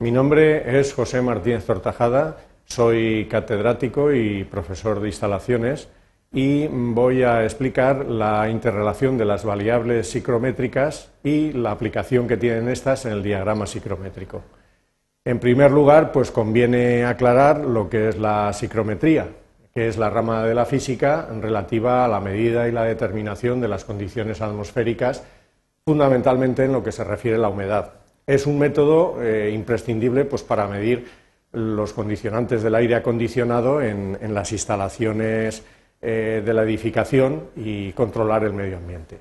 Mi nombre es José Martínez Tortajada, soy catedrático y profesor de instalaciones y voy a explicar la interrelación de las variables psicométricas y la aplicación que tienen estas en el diagrama psicométrico. En primer lugar, pues conviene aclarar lo que es la psicometría, que es la rama de la física relativa a la medida y la determinación de las condiciones atmosféricas, fundamentalmente en lo que se refiere a la humedad. Es un método imprescindible pues, para medir los condicionantes del aire acondicionado en las instalaciones de la edificación y controlar el medio ambiente.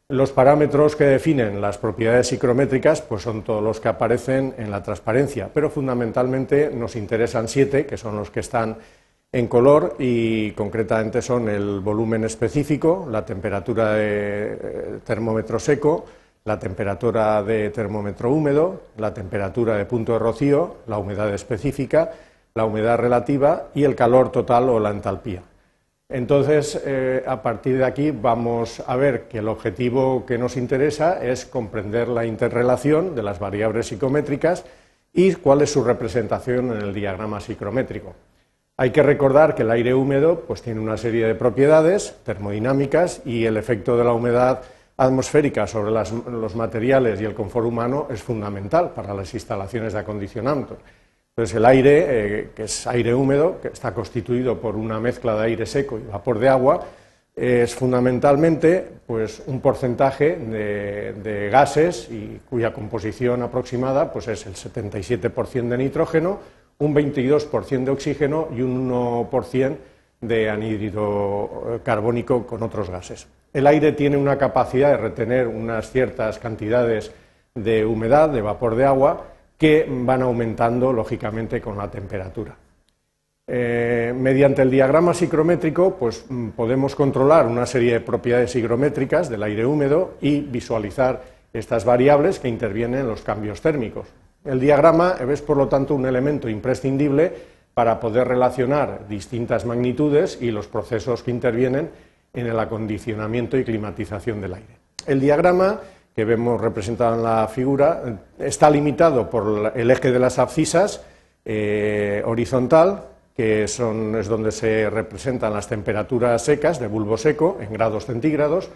Los parámetros que definen las propiedades psicométricas pues, son todos los que aparecen en la transparencia, pero fundamentalmente nos interesan 7, que son los que están en color y concretamente son el volumen específico, la temperatura de termómetro seco, la temperatura de termómetro húmedo, la temperatura de punto de rocío, la humedad específica, la humedad relativa y el calor total o la entalpía. Entonces, a partir de aquí vamos a ver que el objetivo que nos interesa es comprender la interrelación de las variables psicométricas y cuál es su representación en el diagrama psicométrico. Hay que recordar que el aire húmedo pues, tiene una serie de propiedades termodinámicas y el efecto de la humedad atmosférica sobre los materiales y el confort humano es fundamental para las instalaciones de acondicionamiento. Entonces el aire, que es aire húmedo, que está constituido por una mezcla de aire seco y vapor de agua, es fundamentalmente pues, un porcentaje de gases y cuya composición aproximada pues, es el 77% de nitrógeno, un 22% de oxígeno y un 1% de anhídrido carbónico con otros gases. El aire tiene una capacidad de retener unas ciertas cantidades de humedad, de vapor de agua, que van aumentando lógicamente con la temperatura. Mediante el diagrama psicométrico pues, podemos controlar una serie de propiedades higrométricas del aire húmedo y visualizar estas variables que intervienen en los cambios térmicos. El diagrama es, por lo tanto, un elemento imprescindible para poder relacionar distintas magnitudes y los procesos que intervienen en el acondicionamiento y climatización del aire. El diagrama que vemos representado en la figura está limitado por el eje de las abscisas horizontal, que es donde se representan las temperaturas secas de bulbo seco en grados centígrados,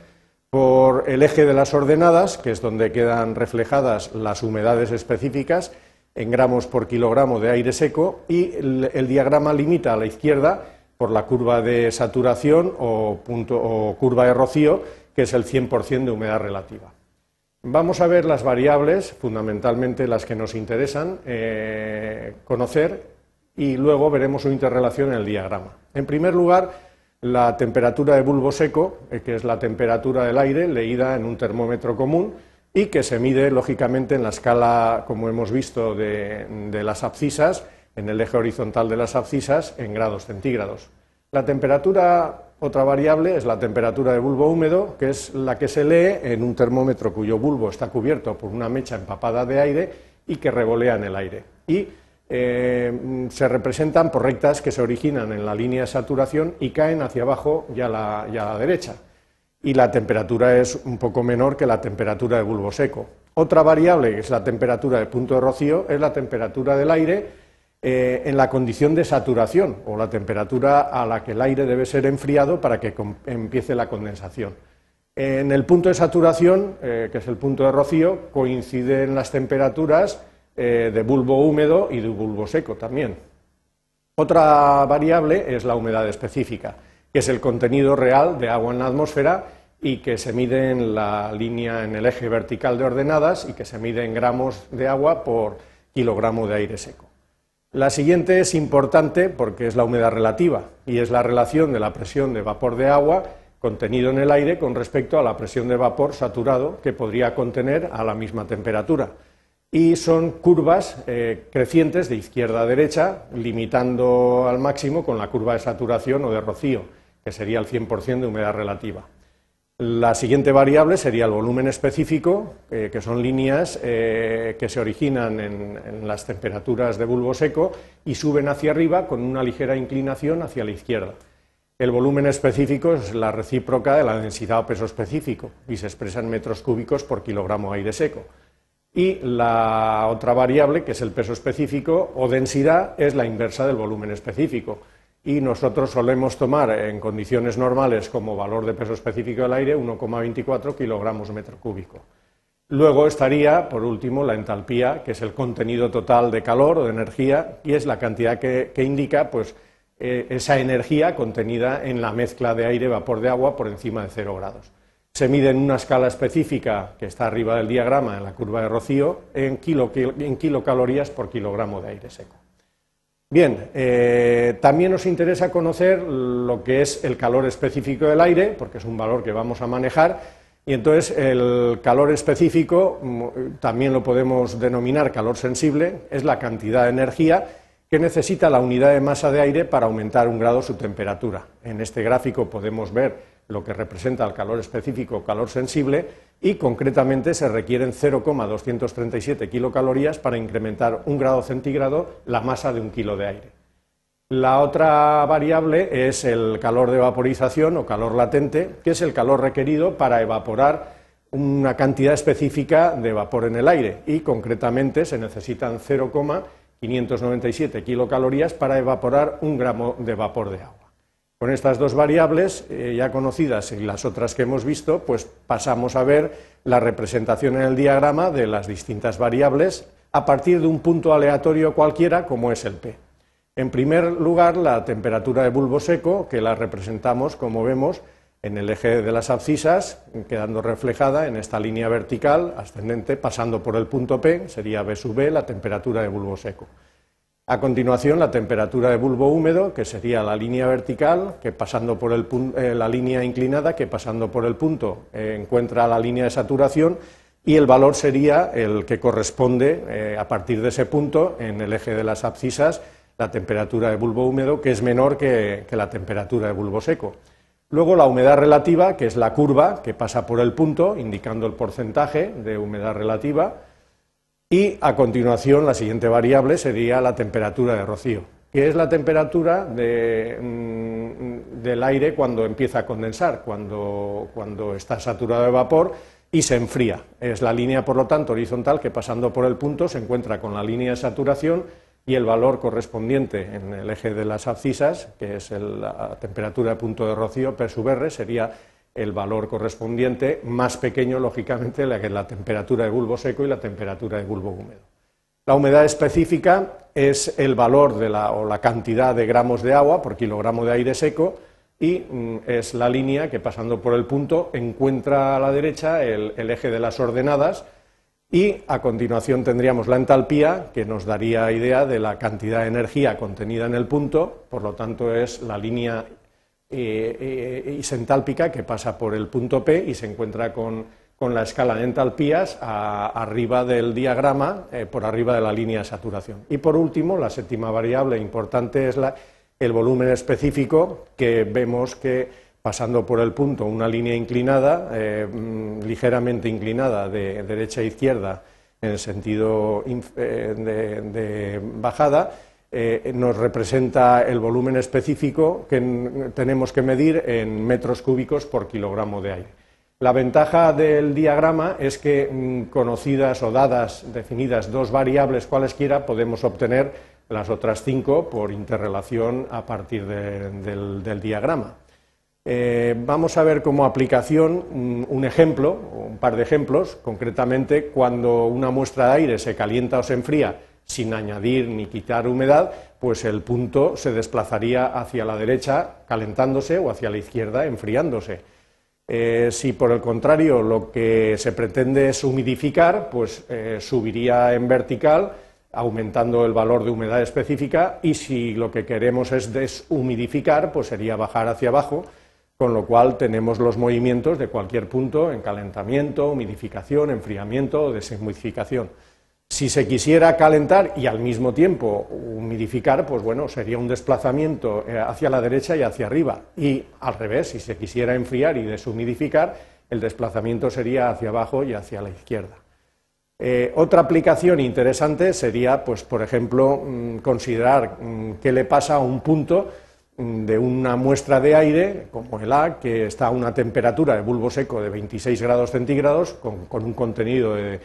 por el eje de las ordenadas, que es donde quedan reflejadas las humedades específicas en gramos por kilogramo de aire seco, y el diagrama limita a la izquierda por la curva de saturación o curva de rocío, que es el 100% de humedad relativa. Vamos a ver las variables, fundamentalmente las que nos interesan conocer, y luego veremos su interrelación en el diagrama. En primer lugar, la temperatura de bulbo seco, que es la temperatura del aire leída en un termómetro común y que se mide lógicamente en la escala, como hemos visto, de las abscisas, en el eje horizontal de las abscisas, en grados centígrados. La temperatura, otra variable, es la temperatura de bulbo húmedo, que es la que se lee en un termómetro cuyo bulbo está cubierto por una mecha empapada de aire y que revolea en el aire. Y se representan por rectas que se originan en la línea de saturación y caen hacia abajo ya a la derecha. Y la temperatura es un poco menor que la temperatura de bulbo seco. Otra variable, que es la temperatura de punto de rocío, es la temperatura del aire en la condición de saturación, o la temperatura a la que el aire debe ser enfriado para que empiece la condensación. En el punto de saturación, que es el punto de rocío, coinciden las temperaturas de bulbo húmedo y de bulbo seco también. Otra variable es la humedad específica, que es el contenido real de agua en la atmósfera y que se mide en la línea, en el eje vertical de ordenadas, y que se mide en gramos de agua por kilogramo de aire seco. La siguiente es importante porque es la humedad relativa y es la relación de la presión de vapor de agua contenido en el aire con respecto a la presión de vapor saturado que podría contener a la misma temperatura. Y son curvas crecientes de izquierda a derecha, limitando al máximo con la curva de saturación o de rocío, que sería el 100% de humedad relativa. La siguiente variable sería el volumen específico, que son líneas que se originan en las temperaturas de bulbo seco y suben hacia arriba con una ligera inclinación hacia la izquierda. El volumen específico es la recíproca de la densidad o peso específico y se expresa en metros cúbicos por kilogramo de aire seco. y la otra variable, que es el peso específico o densidad, es la inversa del volumen específico. Y nosotros solemos tomar en condiciones normales como valor de peso específico del aire 1,24 kilogramos metro cúbico. Luego estaría, por último, la entalpía, que es el contenido total de calor o de energía, y es la cantidad que indica pues, esa energía contenida en la mezcla de aire-vapor de agua por encima de 0 grados. Se mide en una escala específica, que está arriba del diagrama, en la curva de Rocío, en kilocalorías por kilogramo de aire seco. Bien, también nos interesa conocer lo que es el calor específico del aire, porque es un valor que vamos a manejar, y entonces el calor específico, también lo podemos denominar calor sensible, es la cantidad de energía que necesita la unidad de masa de aire para aumentar 1 grado su temperatura. En este gráfico podemos ver lo que representa el calor específico o calor sensible, y concretamente se requieren 0,237 kilocalorías para incrementar 1 grado centígrado la masa de 1 kilo de aire. La otra variable es el calor de vaporización o calor latente, que es el calor requerido para evaporar una cantidad específica de vapor en el aire, y concretamente se necesitan 0,597 kilocalorías para evaporar 1 gramo de vapor de agua. Con estas dos variables ya conocidas y las otras que hemos visto, pues pasamos a ver la representación en el diagrama de las distintas variables a partir de un punto aleatorio cualquiera, como es el P. En primer lugar, la temperatura de bulbo seco, que la representamos, como vemos, en el eje de las abscisas, quedando reflejada en esta línea vertical ascendente, pasando por el punto P, sería B sub B, la temperatura de bulbo seco. A continuación, la temperatura de bulbo húmedo, que sería la línea vertical, que pasando por la línea inclinada, que pasando por el punto encuentra la línea de saturación, y el valor sería el que corresponde a partir de ese punto en el eje de las abscisas, la temperatura de bulbo húmedo, que es menor que la temperatura de bulbo seco. Luego la humedad relativa, que es la curva que pasa por el punto, indicando el porcentaje de humedad relativa. Y a continuación la siguiente variable sería la temperatura de rocío, que es la temperatura del aire cuando empieza a condensar, cuando está saturado de vapor y se enfría. Es la línea, por lo tanto, horizontal que pasando por el punto se encuentra con la línea de saturación, y el valor correspondiente en el eje de las abscisas, que es la temperatura de punto de rocío, P sub R, sería el valor correspondiente más pequeño, lógicamente, que la temperatura de bulbo seco y la temperatura de bulbo húmedo. La humedad específica es el valor o la cantidad de gramos de agua por kilogramo de aire seco, y es la línea que pasando por el punto encuentra a la derecha el eje de las ordenadas, y a continuación tendríamos la entalpía, que nos daría idea de la cantidad de energía contenida en el punto, por lo tanto es la línea isentálpica que pasa por el punto P y se encuentra con la escala de entalpías arriba del diagrama, por arriba de la línea de saturación. Y por último, la séptima variable importante es el volumen específico, que vemos que pasando por el punto una línea inclinada, ligeramente inclinada de derecha a izquierda en el sentido de bajada, nos representa el volumen específico que tenemos que medir en metros cúbicos por kilogramo de aire. La ventaja del diagrama es que, conocidas o dadas, definidas dos variables cualesquiera, podemos obtener las otras 5 por interrelación a partir del diagrama. Vamos a ver como aplicación un ejemplo, un par de ejemplos, concretamente cuando una muestra de aire se calienta o se enfría sin añadir ni quitar humedad, pues el punto se desplazaría hacia la derecha calentándose o hacia la izquierda enfriándose. Si por el contrario lo que se pretende es humidificar, pues subiría en vertical aumentando el valor de humedad específica, y si lo que queremos es deshumidificar, pues sería bajar hacia abajo, con lo cual tenemos los movimientos de cualquier punto en calentamiento, humidificación, enfriamiento o deshumidificación. Si se quisiera calentar y al mismo tiempo humidificar, pues bueno, sería un desplazamiento hacia la derecha y hacia arriba, y al revés, si se quisiera enfriar y deshumidificar, el desplazamiento sería hacia abajo y hacia la izquierda. Otra aplicación interesante sería, pues, por ejemplo, considerar qué le pasa a un punto de una muestra de aire, como el A, que está a una temperatura de bulbo seco de 26 grados centígrados, con un contenido de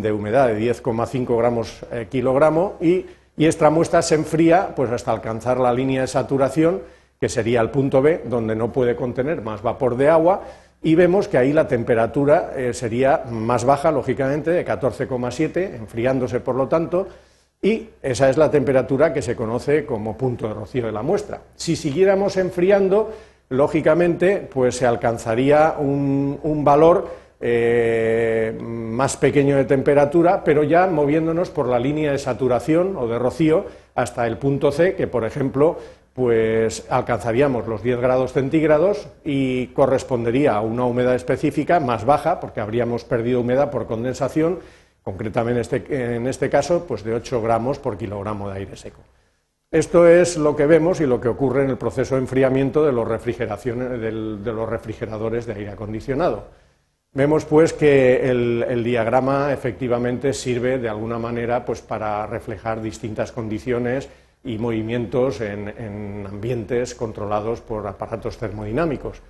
de humedad de 10,5 gramos kilogramo y esta muestra se enfría pues hasta alcanzar la línea de saturación, que sería el punto B, donde no puede contener más vapor de agua, y vemos que ahí la temperatura sería más baja, lógicamente, de 14,7, enfriándose por lo tanto, y esa es la temperatura que se conoce como punto de rocío de la muestra. Si siguiéramos enfriando, lógicamente, pues se alcanzaría un valor más pequeño de temperatura, pero ya moviéndonos por la línea de saturación o de rocío hasta el punto C, que por ejemplo pues alcanzaríamos los 10 grados centígrados y correspondería a una humedad específica más baja, porque habríamos perdido humedad por condensación, concretamente en este caso pues de 8 gramos por kilogramo de aire seco. Esto es lo que vemos y lo que ocurre en el proceso de enfriamiento de los refrigeradores de aire acondicionado. Vemos pues que el diagrama efectivamente sirve de alguna manera pues para reflejar distintas condiciones y movimientos en ambientes controlados por aparatos termodinámicos.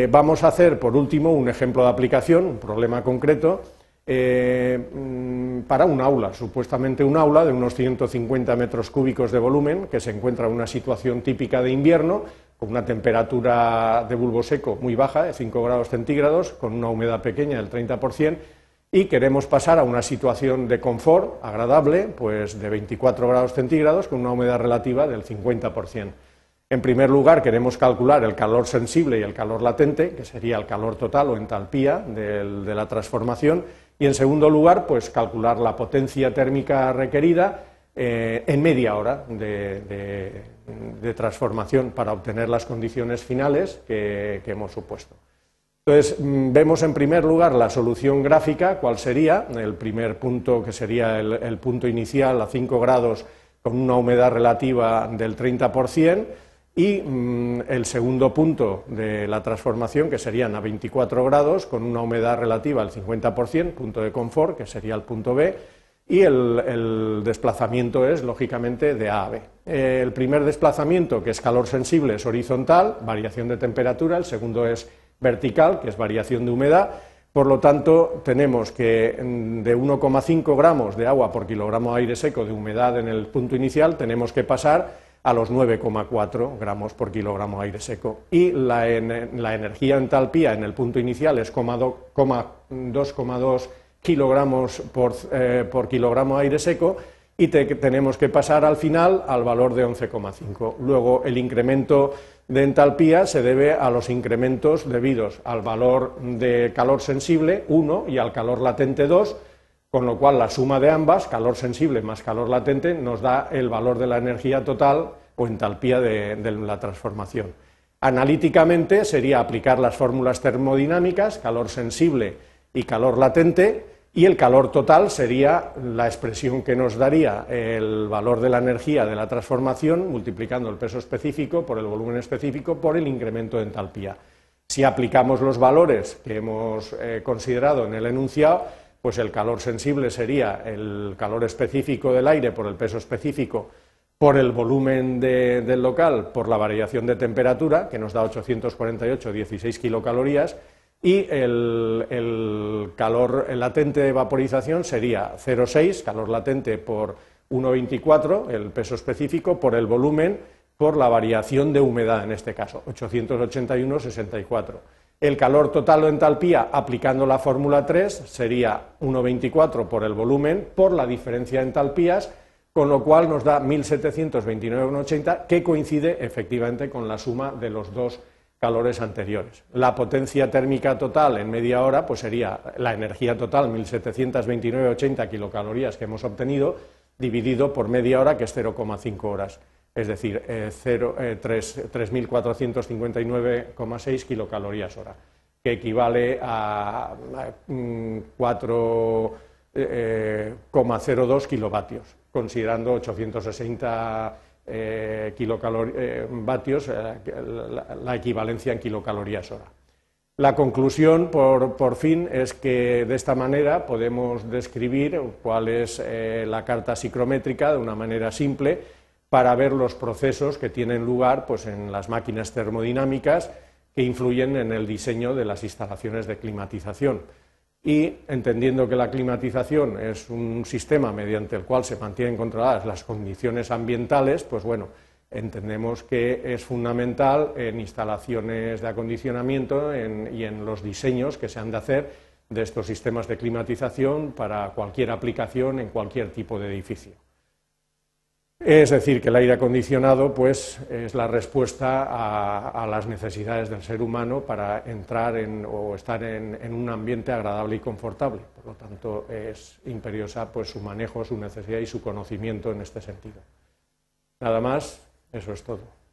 Vamos a hacer por último un ejemplo de aplicación, un problema concreto, para un aula, supuestamente un aula de unos 150 metros cúbicos de volumen, que se encuentra en una situación típica de invierno, con una temperatura de bulbo seco muy baja, de 5 grados centígrados, con una humedad pequeña del 30%, y queremos pasar a una situación de confort agradable, pues de 24 grados centígrados, con una humedad relativa del 50%. En primer lugar, queremos calcular el calor sensible y el calor latente, que sería el calor total o entalpía de la transformación, y en segundo lugar, pues calcular la potencia térmica requerida en media hora de transformación para obtener las condiciones finales que hemos supuesto. Entonces, vemos en primer lugar la solución gráfica, cuál sería el primer punto, que sería el punto inicial a 5 grados con una humedad relativa del 30%, y el segundo punto de la transformación, que serían a 24 grados con una humedad relativa al 50%, punto de confort, que sería el punto B, y el desplazamiento es, lógicamente, de A a B. El primer desplazamiento, que es calor sensible, es horizontal, variación de temperatura, el segundo es vertical, que es variación de humedad. Por lo tanto, tenemos que de 1,5 gramos de agua por kilogramo de aire seco de humedad en el punto inicial, tenemos que pasar a los 9,4 gramos por kilogramo de aire seco. Y la energía entalpía en el punto inicial es 2,2 kilogramos por kilogramo de aire seco, y tenemos que pasar al final al valor de 11,5. Luego, el incremento de entalpía se debe a los incrementos debidos al valor de calor sensible, 1, y al calor latente, 2, con lo cual la suma de ambas, calor sensible más calor latente, nos da el valor de la energía total o entalpía de la transformación. Analíticamente sería aplicar las fórmulas termodinámicas, calor sensible y calor latente, y el calor total sería la expresión que nos daría el valor de la energía de la transformación multiplicando el peso específico por el volumen específico por el incremento de entalpía. Si aplicamos los valores que hemos considerado en el enunciado, pues el calor sensible sería el calor específico del aire por el peso específico por el volumen del local por la variación de temperatura, que nos da 848,16 kilocalorías, y el calor latente de vaporización sería 0,6, calor latente por 1,24, el peso específico, por el volumen, por la variación de humedad en este caso, 881,64. El calor total o entalpía, aplicando la fórmula 3, sería 1,24 por el volumen, por la diferencia de entalpías, con lo cual nos da 1.729,80, que coincide efectivamente con la suma de los dos calores anteriores. La potencia térmica total en media hora pues sería la energía total, 1.729,80 kilocalorías que hemos obtenido, dividido por media hora, que es 0,5 horas, es decir, 3.459,6 kilocalorías hora, que equivale a 4,02 kilovatios, considerando 860 vatios, la equivalencia en kilocalorías hora. La conclusión, por fin, es que de esta manera podemos describir cuál es la carta psicométrica de una manera simple para ver los procesos que tienen lugar pues, en las máquinas termodinámicas que influyen en el diseño de las instalaciones de climatización. y entendiendo que la climatización es un sistema mediante el cual se mantienen controladas las condiciones ambientales, pues bueno, entendemos que es fundamental en instalaciones de acondicionamiento y en los diseños que se han de hacer de estos sistemas de climatización para cualquier aplicación en cualquier tipo de edificio. Es decir, que el aire acondicionado pues, es la respuesta a las necesidades del ser humano para entrar o estar en un ambiente agradable y confortable. Por lo tanto, es imperiosa pues, su manejo, su necesidad y su conocimiento en este sentido. Nada más, eso es todo.